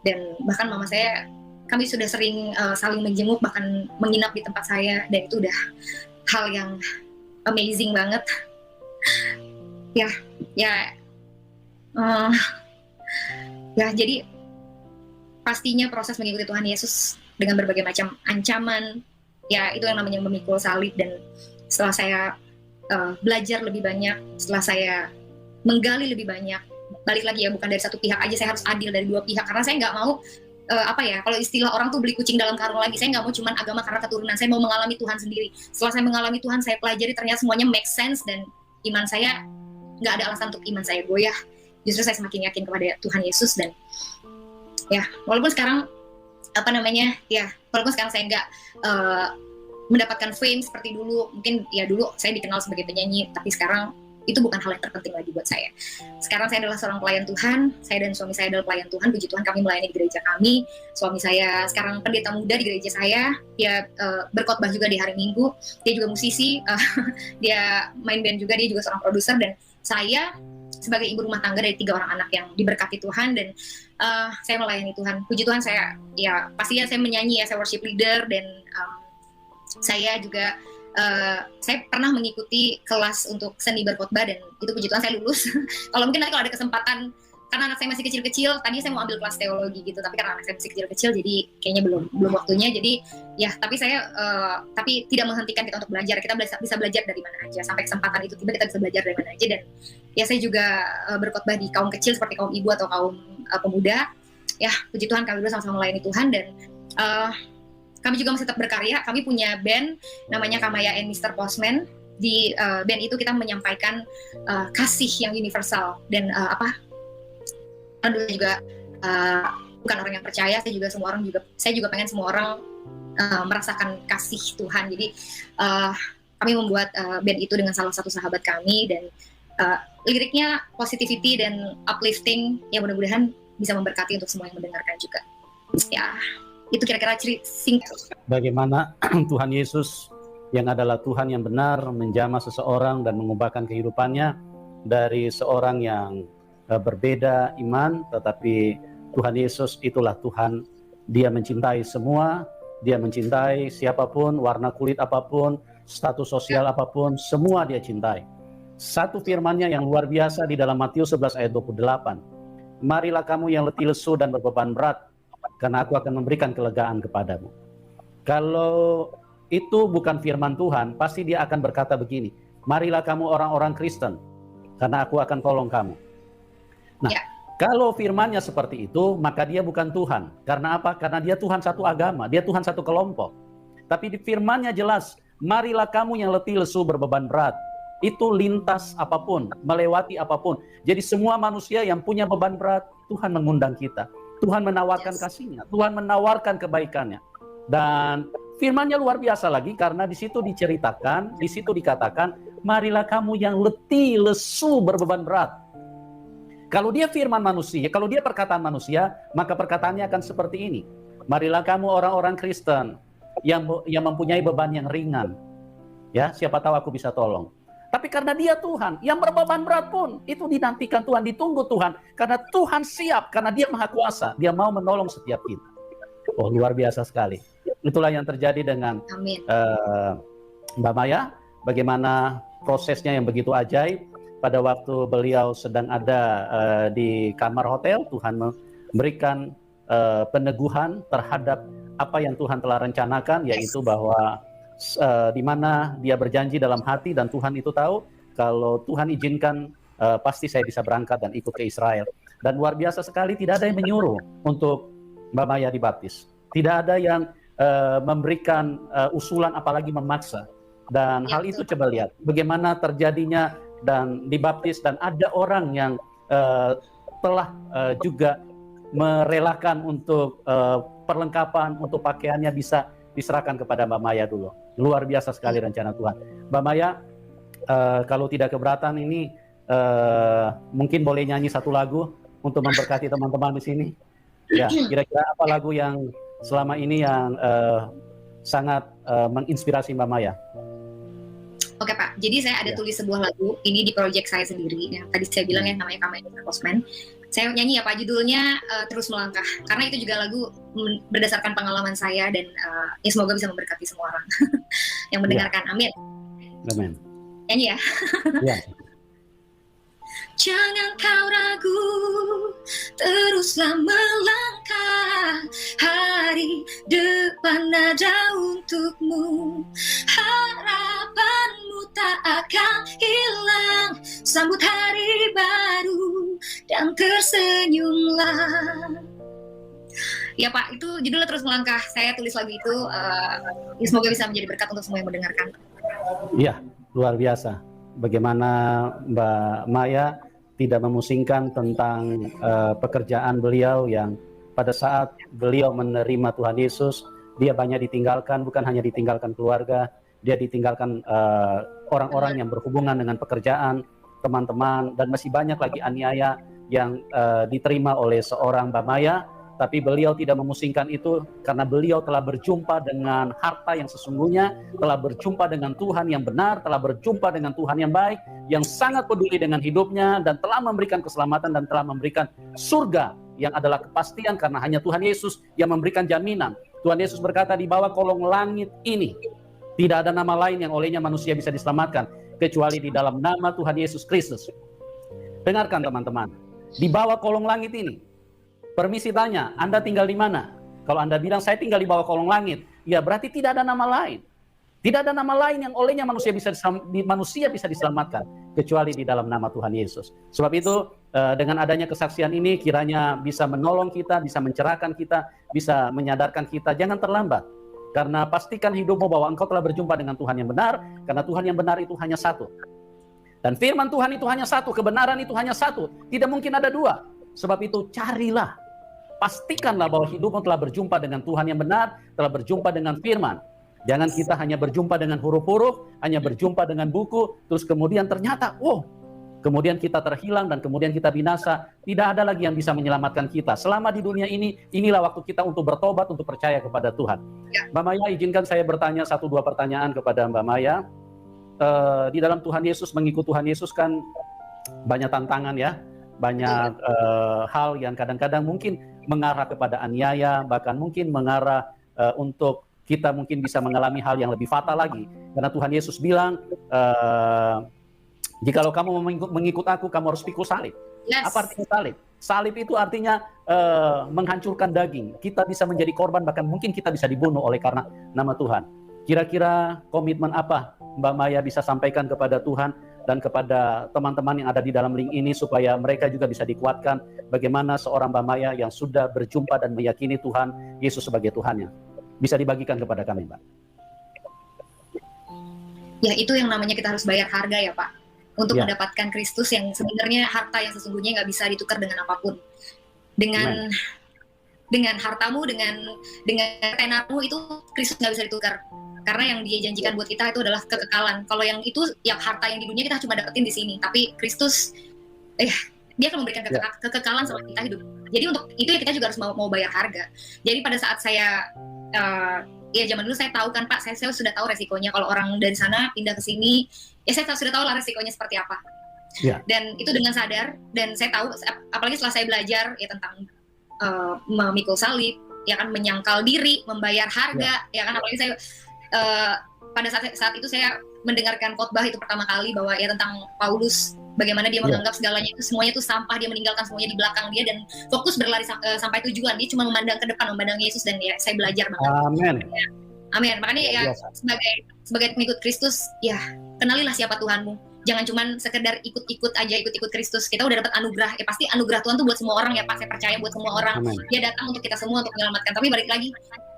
Dan bahkan mama saya, kami sudah sering saling menjenguk, bahkan menginap di tempat saya, dan itu udah hal yang amazing banget. Ya jadi pastinya proses mengikuti Tuhan Yesus dengan berbagai macam ancaman, ya itu yang namanya memikul salib. Dan setelah saya belajar lebih banyak, setelah saya menggali lebih banyak, balik lagi ya, bukan dari satu pihak aja, saya harus adil dari dua pihak. Karena saya nggak mau kalau istilah orang tuh beli kucing dalam karung lagi. Saya nggak mau cuman agama karena keturunan, saya mau mengalami Tuhan sendiri. Setelah saya mengalami Tuhan, saya pelajari, ternyata semuanya make sense, dan iman saya nggak ada alasan untuk iman saya goyah. Justru saya semakin yakin kepada Tuhan Yesus. Dan ya walaupun sekarang walaupun sekarang saya nggak mendapatkan fame seperti dulu, mungkin ya dulu saya dikenal sebagai penyanyi, tapi sekarang itu bukan hal yang terpenting lagi buat saya. Sekarang saya adalah seorang pelayan Tuhan, saya dan suami saya adalah pelayan Tuhan. Puji Tuhan, kami melayani di gereja kami. Suami saya sekarang pendeta muda di gereja saya, dia berkhotbah juga di hari Minggu, dia juga musisi, dia main band juga, dia juga seorang produser. Dan saya sebagai ibu rumah tangga dari 3 orang anak yang diberkati Tuhan. Dan saya melayani Tuhan. Puji Tuhan, pastinya saya menyanyi ya, saya worship leader. Dan saya juga saya pernah mengikuti kelas untuk seni berkhotbah, dan itu puji Tuhan saya lulus. Kalau ada kesempatan, karena anak saya masih kecil-kecil, tadi saya mau ambil kelas teologi gitu, tapi karena anak saya masih kecil-kecil, jadi kayaknya belum waktunya. Jadi ya, tapi tidak menghentikan kita untuk belajar. Kita bisa belajar dari mana aja, sampai kesempatan itu tiba kita bisa belajar dari mana aja. Dan ya saya juga berkhotbah di kaum kecil seperti kaum ibu atau kaum pemuda. Ya puji Tuhan, kami berdua sama-sama melayani Tuhan. Dan uh, kami juga masih tetap berkarya. Kami punya band namanya Kamaya and Mr. Postman. Di band itu kita menyampaikan kasih yang universal dan alhamdulillah juga bukan orang yang percaya, saya juga pengen semua orang merasakan kasih Tuhan. Jadi kami membuat band itu dengan salah satu sahabat kami, dan liriknya positivity dan uplifting, yang mudah-mudahan bisa memberkati untuk semua yang mendengarkan juga. Ya, itu kira-kira singkat. Bagaimana Tuhan Yesus yang adalah Tuhan yang benar menjamah seseorang dan mengubahkan kehidupannya dari seorang yang berbeda iman, tetapi Tuhan Yesus itulah Tuhan. Dia mencintai semua, dia mencintai siapapun, warna kulit apapun, status sosial apapun, semua dia cintai. Satu firman-Nya yang luar biasa di dalam Matius 11 ayat 28. Marilah kamu yang letih lesu dan berbeban berat, karena aku akan memberikan kelegaan kepadamu. Kalau itu bukan firman Tuhan, pasti dia akan berkata begini, marilah kamu orang-orang Kristen, karena aku akan tolong kamu. Nah, kalau firmannya seperti itu, maka dia bukan Tuhan. Karena apa? Karena dia Tuhan satu agama, dia Tuhan satu kelompok. Tapi di firmannya jelas, marilah kamu yang letih lesu berbeban berat. Itu lintas apapun, melewati apapun. Jadi semua manusia yang punya beban berat, Tuhan mengundang kita. Tuhan menawarkan kasih-Nya, Tuhan menawarkan kebaikannya. Dan firman-Nya luar biasa lagi, karena di situ diceritakan, di situ dikatakan, marilah kamu yang letih lesu berbeban berat. Kalau dia firman manusia, kalau dia perkataan manusia, maka perkataannya akan seperti ini. Marilah kamu orang-orang Kristen yang mempunyai beban yang ringan. Ya, siapa tahu aku bisa tolong. Tapi karena dia Tuhan, yang berbeban berat pun, itu dinantikan Tuhan, ditunggu Tuhan. Karena Tuhan siap, karena dia maha kuasa, dia mau menolong setiap kita. Oh, luar biasa sekali. Itulah yang terjadi dengan Mbak Maya, bagaimana prosesnya yang begitu ajaib. Pada waktu beliau sedang ada di kamar hotel, Tuhan memberikan peneguhan terhadap apa yang Tuhan telah rencanakan, yaitu bahwa di mana dia berjanji dalam hati, dan Tuhan itu tahu, kalau Tuhan izinkan pasti saya bisa berangkat dan ikut ke Israel. Dan luar biasa sekali, tidak ada yang menyuruh untuk Mbak Maya dibaptis. Tidak ada yang memberikan usulan, apalagi memaksa. Dan hal itu coba lihat bagaimana terjadinya dan dibaptis, dan ada orang yang telah juga merelakan untuk perlengkapan, untuk pakaiannya bisa diserahkan kepada Mbak Maya dulu. Luar biasa sekali rencana Tuhan. Mbak Maya, kalau tidak keberatan ini, mungkin boleh nyanyi satu lagu untuk memberkati teman-teman di sini. Ya, kira-kira apa lagu yang selama ini yang sangat menginspirasi Mbak Maya? Oke Pak, jadi saya ada tulis sebuah lagu, ini di project saya sendiri, yang tadi saya bilang ya, namanya Kamaya Mr. Postman. Saya nyanyi ya Pak, judulnya Terus Melangkah, karena itu juga lagu berdasarkan pengalaman saya, dan ya semoga bisa memberkati semua orang yang mendengarkan. Amin. Amin. Nyanyi ya. Ya. Jangan kau ragu, teruslah melangkah, hari depan ada untukmu, harapanmu tak akan hilang, sambut hari baru dan tersenyumlah. Ya Pak, itu judulnya Terus Melangkah. Saya tulis lagu itu, ya semoga bisa menjadi berkat untuk semua yang mendengarkan. Iya, luar biasa. Bagaimana Mbak Maya tidak memusingkan tentang pekerjaan beliau, yang pada saat beliau menerima Tuhan Yesus, dia banyak ditinggalkan, bukan hanya ditinggalkan keluarga, dia ditinggalkan orang-orang yang berhubungan dengan pekerjaan, teman-teman, dan masih banyak lagi aniaya yang diterima oleh seorang Mbak Maya. Tapi beliau tidak memusingkan itu, karena beliau telah berjumpa dengan harta yang sesungguhnya, telah berjumpa dengan Tuhan yang benar, telah berjumpa dengan Tuhan yang baik, yang sangat peduli dengan hidupnya, dan telah memberikan keselamatan, dan telah memberikan surga yang adalah kepastian, karena hanya Tuhan Yesus yang memberikan jaminan. Tuhan Yesus berkata, di bawah kolong langit ini tidak ada nama lain yang olehnya manusia bisa diselamatkan, kecuali di dalam nama Tuhan Yesus Kristus. Dengarkan teman-teman, di bawah kolong langit ini, permisi tanya, Anda tinggal di mana? Kalau Anda bilang saya tinggal di bawah kolong langit, ya berarti tidak ada nama lain. Tidak ada nama lain yang olehnya manusia bisa diselamatkan kecuali di dalam nama Tuhan Yesus. Sebab itu dengan adanya kesaksian ini kiranya bisa menolong kita, bisa mencerahkan kita, bisa menyadarkan kita, jangan terlambat. Karena pastikan hidupmu bahwa engkau telah berjumpa dengan Tuhan yang benar, karena Tuhan yang benar itu hanya satu. Dan firman Tuhan itu hanya satu, kebenaran itu hanya satu, tidak mungkin ada dua. Sebab itu carilah, pastikanlah bahwa hidupmu telah berjumpa dengan Tuhan yang benar, telah berjumpa dengan firman. Jangan kita hanya berjumpa dengan huruf-huruf, hanya berjumpa dengan buku, terus kemudian ternyata, kemudian kita terhilang dan kemudian kita binasa. Tidak ada lagi yang bisa menyelamatkan kita. Selama di dunia ini, inilah waktu kita untuk bertobat, untuk percaya kepada Tuhan. Mbak Maya, izinkan saya bertanya 1-2 pertanyaan kepada Mbak Maya. Di dalam Tuhan Yesus, mengikut Tuhan Yesus kan banyak tantangan ya, banyak hal yang kadang-kadang mungkin mengarah kepada aniaya, bahkan mungkin mengarah untuk kita mungkin bisa mengalami hal yang lebih fatal lagi. Karena Tuhan Yesus bilang, jikalau kamu mengikut aku, kamu harus pikul salib. Yes. Apa artinya salib? Salib itu artinya menghancurkan daging. Kita bisa menjadi korban, bahkan mungkin kita bisa dibunuh oleh karena nama Tuhan. Kira-kira komitmen apa Mbak Maya bisa sampaikan kepada Tuhan dan kepada teman-teman yang ada di dalam link ini supaya mereka juga bisa dikuatkan bagaimana seorang Mbak Maya yang sudah berjumpa dan meyakini Tuhan Yesus sebagai Tuhannya. Bisa dibagikan kepada kami, Mbak. Ya, itu yang namanya kita harus bayar harga ya, Pak. Untuk Ya. mendapatkan Kristus yang sebenarnya harta yang sesungguhnya nggak bisa ditukar dengan apapun. Dengan hartamu, dengan tenarmu itu Kristus nggak bisa ditukar. Karena yang dia janjikan buat kita itu adalah kekekalan. Kalau yang itu, yang harta yang di dunia kita cuma dapetin di sini. Tapi Kristus, dia akan memberikan kekekalan sama kita hidup. Jadi untuk itu ya kita juga harus mau bayar harga. Jadi pada saat saya ya zaman dulu saya tahu kan Pak, saya sudah tahu resikonya kalau orang dari sana pindah ke sini, ya saya sudah tahu lah resikonya seperti apa. Ya. Dan itu dengan sadar, dan saya tahu, apalagi setelah saya belajar ya tentang memikul salib, ya kan, menyangkal diri, membayar harga, ya kan, apalagi saya pada saat itu saya mendengarkan khotbah itu pertama kali bahwa ya tentang Paulus, bagaimana dia menganggap segalanya itu semuanya itu sampah, dia meninggalkan semuanya di belakang dia dan fokus berlari sampai tujuan. Dia cuma memandang ke depan, memandang Yesus, dan ya saya belajar banget. Amin. Ya, amin. Makanya ya sebagai pengikut Kristus, ya kenalilah siapa Tuhanmu. Jangan cuma sekedar ikut Kristus. Kita udah dapat anugerah, ya pasti anugerah Tuhan tuh buat semua orang ya Pak. Saya percaya buat semua orang. Amin. Dia datang untuk kita semua untuk menyelamatkan. Tapi balik lagi,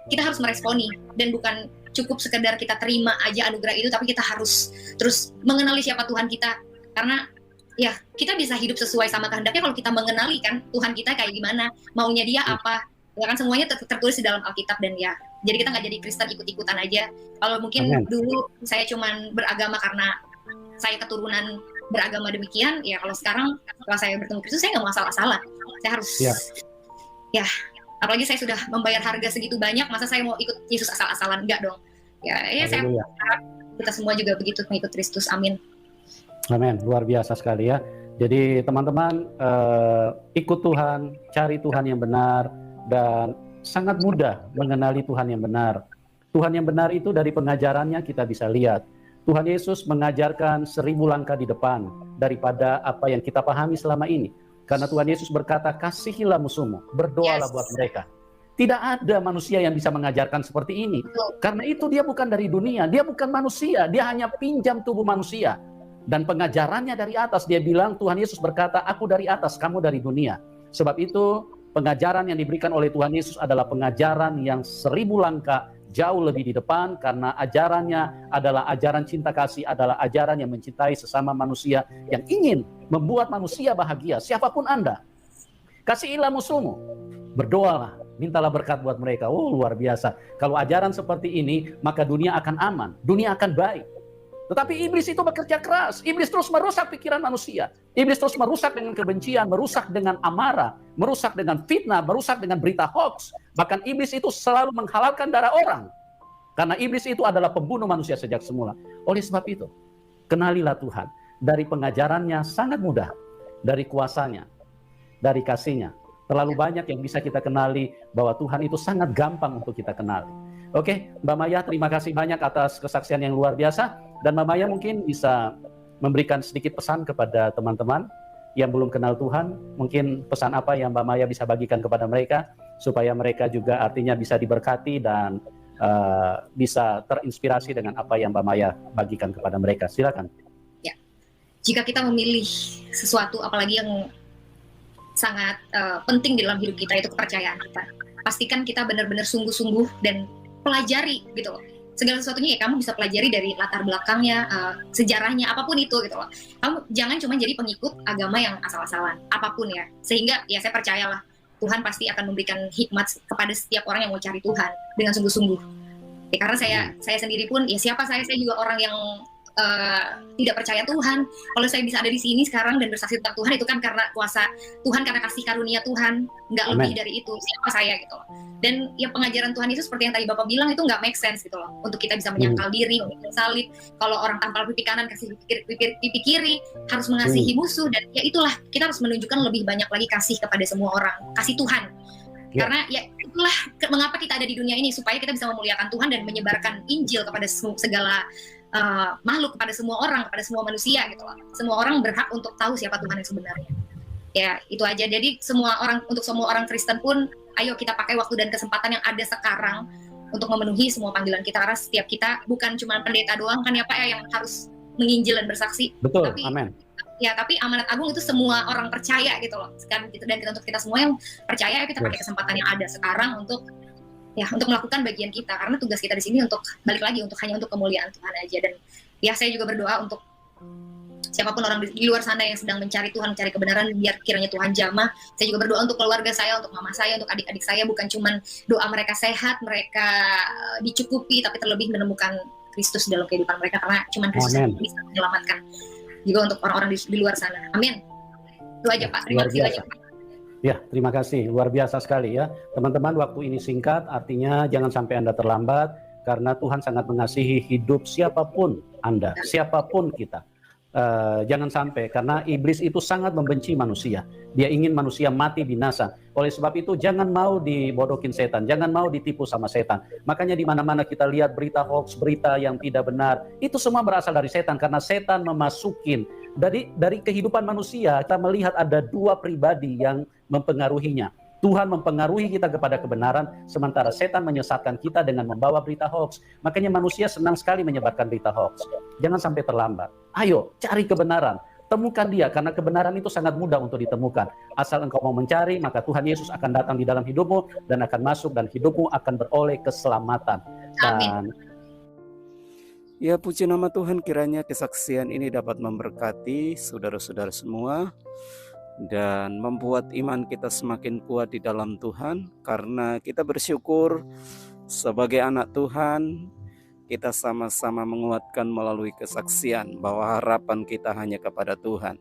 kita harus meresponi dan bukan cukup sekedar kita terima aja anugerah itu, tapi kita harus terus mengenali siapa Tuhan kita. Karena ya kita bisa hidup sesuai sama kehendaknya kalau kita mengenali kan Tuhan kita kayak gimana, maunya dia apa, ya kan, semuanya tertulis di dalam Alkitab. Dan ya jadi kita nggak jadi Kristen ikut-ikutan aja. Kalau mungkin dulu saya cuman beragama karena saya keturunan beragama demikian, ya kalau sekarang setelah saya bertemu Kristus, saya nggak mau asal-asalan. Saya harus ya apalagi saya sudah membayar harga segitu banyak, masa saya mau ikut Yesus asal-asalan? Enggak dong. Ya saya harap kita semua juga begitu mengikut Kristus. Amin. Amin, luar biasa sekali ya. Jadi teman-teman, ikut Tuhan, cari Tuhan yang benar, dan sangat mudah mengenali Tuhan yang benar. Tuhan yang benar itu dari pengajarannya kita bisa lihat. Tuhan Yesus mengajarkan 1000 langkah di depan daripada apa yang kita pahami selama ini. Karena Tuhan Yesus berkata, kasihilah musuhmu, berdoalah buat mereka. Tidak ada manusia yang bisa mengajarkan seperti ini. Karena itu dia bukan dari dunia, dia bukan manusia, dia hanya pinjam tubuh manusia. Dan pengajarannya dari atas, dia bilang, Tuhan Yesus berkata, aku dari atas, kamu dari dunia. Sebab itu pengajaran yang diberikan oleh Tuhan Yesus adalah pengajaran yang 1000 langkah jauh lebih di depan, karena ajarannya adalah ajaran cinta kasih, adalah ajaran yang mencintai sesama manusia, yang ingin membuat manusia bahagia, siapapun Anda. Kasihilah musuhmu, berdoalah, mintalah berkat buat mereka. Luar biasa. Kalau ajaran seperti ini, maka dunia akan aman, dunia akan baik. Tetapi iblis itu bekerja keras. Iblis terus merusak pikiran manusia. Iblis terus merusak dengan kebencian, merusak dengan amarah, merusak dengan fitnah, merusak dengan berita hoax. Bahkan iblis itu selalu menghalalkan darah orang. Karena iblis itu adalah pembunuh manusia sejak semula. Oleh sebab itu, kenalilah Tuhan. Dari pengajarannya sangat mudah. Dari kuasanya, dari kasihnya. Terlalu banyak yang bisa kita kenali bahwa Tuhan itu sangat gampang untuk kita kenali. Oke, Mbak Maya, terima kasih banyak atas kesaksian yang luar biasa. Dan Mbak Maya mungkin bisa memberikan sedikit pesan kepada teman-teman yang belum kenal Tuhan. Mungkin pesan apa yang Mbak Maya bisa bagikan kepada mereka, supaya mereka juga artinya bisa diberkati dan bisa terinspirasi dengan apa yang Mbak Maya bagikan kepada mereka. Silakan. Ya, jika kita memilih sesuatu, apalagi yang sangat penting di dalam hidup kita, itu kepercayaan kita. Pastikan kita benar-benar sungguh-sungguh dan pelajari gitu loh. Segala sesuatunya ya kamu bisa pelajari dari latar belakangnya, sejarahnya, apapun itu gitu loh. Kamu jangan cuma jadi pengikut agama yang asal-asalan, apapun ya. Sehingga ya saya percayalah Tuhan pasti akan memberikan hikmat kepada setiap orang yang mau cari Tuhan dengan sungguh-sungguh. Ya, karena saya sendiri pun, ya siapa saya juga orang yang tidak percaya Tuhan. Kalau saya bisa ada di sini sekarang dan bersaksi tentang Tuhan, itu kan karena kuasa Tuhan, karena kasih karunia Tuhan, nggak lebih dari itu. Siapa saya gitu loh. Dan ya pengajaran Tuhan itu seperti yang tadi Bapak bilang, itu nggak make sense gitu loh. Untuk kita bisa menyangkal diri, untuk salib. Kalau orang tampal pipi kanan kasih pipi kiri, harus mengasihi musuh. Dan ya itulah, kita harus menunjukkan lebih banyak lagi kasih kepada semua orang, kasih Tuhan. Karena ya itulah mengapa kita ada di dunia ini, supaya kita bisa memuliakan Tuhan dan menyebarkan Injil kepada segala makhluk, kepada semua orang, kepada semua manusia gitu loh. Semua orang berhak untuk tahu siapa Tuhan yang sebenarnya. Ya itu aja. Jadi untuk semua orang Kristen pun, ayo kita pakai waktu dan kesempatan yang ada sekarang untuk memenuhi semua panggilan kita. Karena setiap kita bukan cuma pendeta doang kan ya Pak ya, yang harus menginjil dan bersaksi. Betul, tapi, amin. Ya, tapi amanat agung itu semua orang percaya gitu loh. Dan untuk kita semua yang percaya, kita pakai kesempatan yang ada sekarang untuk melakukan bagian kita. Karena tugas kita di sini untuk balik lagi, hanya untuk kemuliaan Tuhan aja. Dan ya saya juga berdoa untuk siapapun orang di luar sana yang sedang mencari Tuhan, mencari kebenaran, biar kiranya Tuhan jamah. Saya juga berdoa untuk keluarga saya, untuk mama saya, untuk adik-adik saya. Bukan cuma doa mereka sehat, mereka dicukupi, tapi terlebih menemukan Kristus dalam kehidupan mereka. Karena cuma Kristus yang bisa menyelamatkan juga untuk orang-orang di luar sana. Amin. Itu aja Pak. Terima kasih banyak Pak. Ya, terima kasih. Luar biasa sekali ya. Teman-teman, waktu ini singkat, artinya jangan sampai Anda terlambat, karena Tuhan sangat mengasihi hidup siapapun Anda, siapapun kita. Jangan sampai, karena iblis itu sangat membenci manusia. Dia ingin manusia mati binasa. Oleh sebab itu, jangan mau dibodohin setan, jangan mau ditipu sama setan. Makanya di mana-mana kita lihat berita hoax, berita yang tidak benar, itu semua berasal dari setan, karena setan memasukin. Dari kehidupan manusia, kita melihat ada dua pribadi yang mempengaruhinya. Tuhan mempengaruhi kita kepada kebenaran, sementara setan menyesatkan kita dengan membawa berita hoax. Makanya manusia senang sekali menyebarkan berita hoax. Jangan sampai terlambat. Ayo, cari kebenaran. Temukan dia, karena kebenaran itu sangat mudah untuk ditemukan. Asal engkau mau mencari, maka Tuhan Yesus akan datang di dalam hidupmu, dan akan masuk, dan hidupmu akan beroleh keselamatan. Dan ya, puji nama Tuhan, kiranya kesaksian ini dapat memberkati saudara-saudara semua dan membuat iman kita semakin kuat di dalam Tuhan, karena kita bersyukur sebagai anak Tuhan, kita sama-sama menguatkan melalui kesaksian bahwa harapan kita hanya kepada Tuhan.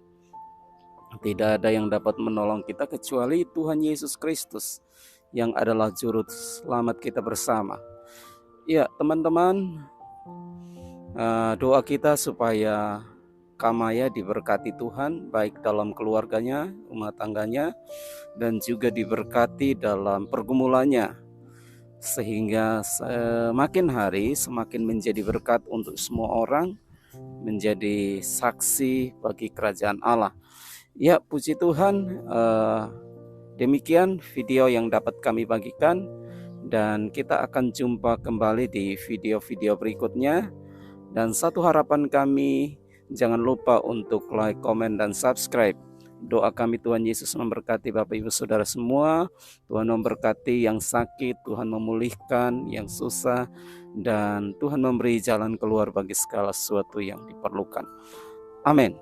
Tidak ada yang dapat menolong kita kecuali Tuhan Yesus Kristus yang adalah juru selamat kita bersama. Ya teman-teman, doa kita supaya Kamaya diberkati Tuhan, baik dalam keluarganya, rumah tangganya, dan juga diberkati dalam pergumulannya, sehingga semakin hari semakin menjadi berkat untuk semua orang, menjadi saksi bagi kerajaan Allah. Ya, puji Tuhan, demikian video yang dapat kami bagikan, dan kita akan jumpa kembali di video-video berikutnya. Dan satu harapan kami, jangan lupa untuk like, komen, dan subscribe. Doa kami Tuhan Yesus memberkati Bapak Ibu Saudara semua. Tuhan memberkati yang sakit, Tuhan memulihkan yang susah, dan Tuhan memberi jalan keluar bagi segala sesuatu yang diperlukan. Amin.